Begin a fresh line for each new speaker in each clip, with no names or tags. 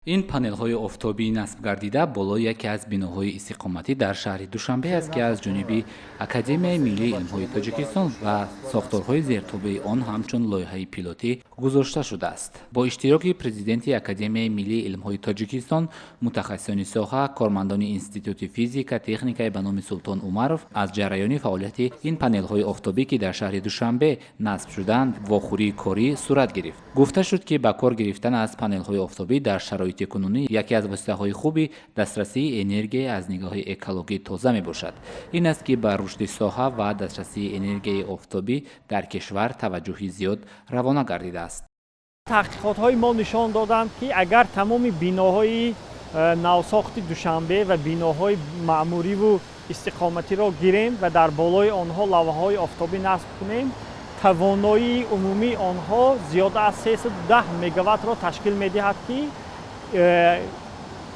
این پانل‌های آفتابی نصب گردیده بالای یکی از بناهای استقامتی در شهر دوشنبه است که از جانب اکادمی ملی علم‌های تاجیکستان و ساختارهای زیرتابه آن همچون لایحه پیلوتی گذاشته شده است. با اشتراک پرزیدنت اکادمی ملی علم‌های تاجیکستان، متخصصان ساحه، کارمندان انستیتوت فیزیک و تکنیک به نام سلطان عمرов از جریان فعالیت این پانل‌های آفتابی که در شهر دوشنبه نصب شدند واخوری کاری صورت گرفت. گفته شد که با کار گرفتن از پانل‌های آفتابی در شرایط کنونی یکی از وسیله‌های خوبی دسترسی انرژی از نگاه اکولوژی تازه میباشد. این است که بر رشد ساحه و دسترسی انرژی آفتابی در کشور توجهی زیاد روانه گردیده است.
تحقیقات‌های ما نشان دادند که اگر تمام بناهای نوساخت دوشنبه و بناهای معمولی و استقامتی را گیریم و در بالای آنها لوحه‌های آفتابی نصب کنیم، توانایی عمومی آنها زیاده از 310 مگاوات را تشکیل می‌دهد که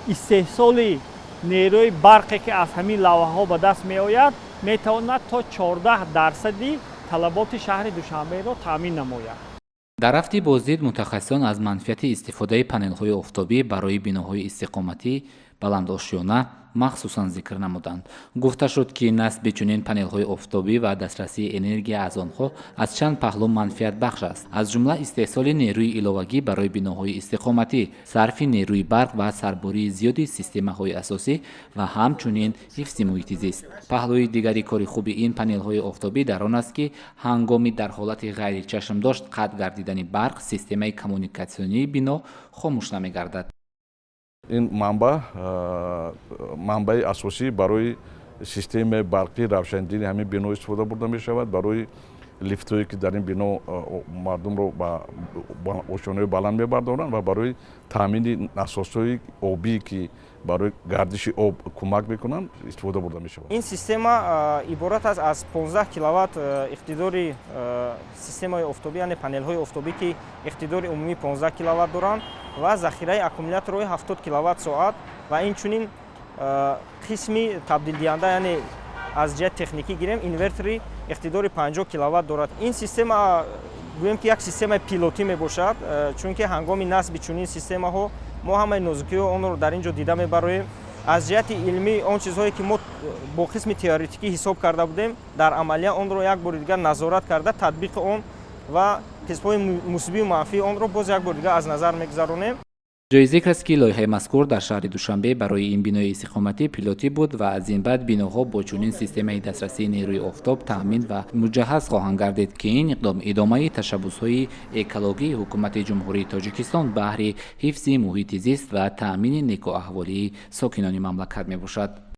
استحصال نیروی برقی که از همین لوحه‌ها به دست می‌آید می‌تواند تا 14% طلبات شهر دوشنبه را تامین نماید.
در هفته بازدید متخصصان از منفعت استفاده پانل‌های آفتابی برای بناهای استقامتی بلندآشیانه مخصوصاً ذکر نمودند. گفته شد که نصب چنین پانل‌های آفتابی و دسترسی انرژی از آنها از چند پهلو منفعت بخش است. از جمله استحصال نیروی علاوه‌ای برای بناهای استقامتی، صرف نیروی برق و سرباری زیادی سیستم‌های اساسی و همچنین حفظ محیط زیست. پهلوی دیگری کار خوب این پانل‌های آفتابی در آن است که هنگامی در حالت غیر چشم‌داشت قطع گردیدن برق، سیستم کمونیکاسیونی بنا خاموش نمی‌گردد.
این منبع اساسی برای سیستم برقی روشندین همین بنا استفاده برده می شود. برای لیفت‌هایی که در این بنا مردم رو با اوشانهای بلند می‌بردارند و برای تامین اساسهای آبی که برای گردش آب کمک میکنند استفاده برده می شود.
این سیستم عبارت است از 15 کیلووات اقتدار سیستم آفتابی، یعنی پنل های آفتابی که اقتدار عمومی 15 کیلووات دارند و ذخیره اکومولاتور 70 کیلووات ساعت و این چنین قسمی تبدیل دهنده، یعنی از جهت تکنیکی گیریم اینورتری اقتدار 50 کیلووات دارد. این سیستم گوییم که یک سیستم پیلوتی می باشد، چون که هنگام نصب چنین سیستم ها ما همه نزدیکی آن رو در اینجا دیده میبریم. از جهت علمی آن چیزهایی که ما با قسم تئوریکی حساب کرده بودیم در عملیه آن رو یک بار دیگر نظارت کرده، تطبیق آن و قسم‌های مثبت و منفی آن رو باز یک بار دیگر از نظر میگذرونیم.
جای ذکر است که لایحه مذکور در شهر دوشنبه برای این بنای استقامتی پیلوتی بود و از این بعد بناها با چنین سیستم دسترسی نیروی آفتاب تامین و مجهز خواهند گردید که این اقدام ادامه تشبس‌های اکولوژی حکومت جمهوری تاجیکستان بهر حفظ محیط زیست و تامین نیک و احوالی ساکنان مملکت می باشد.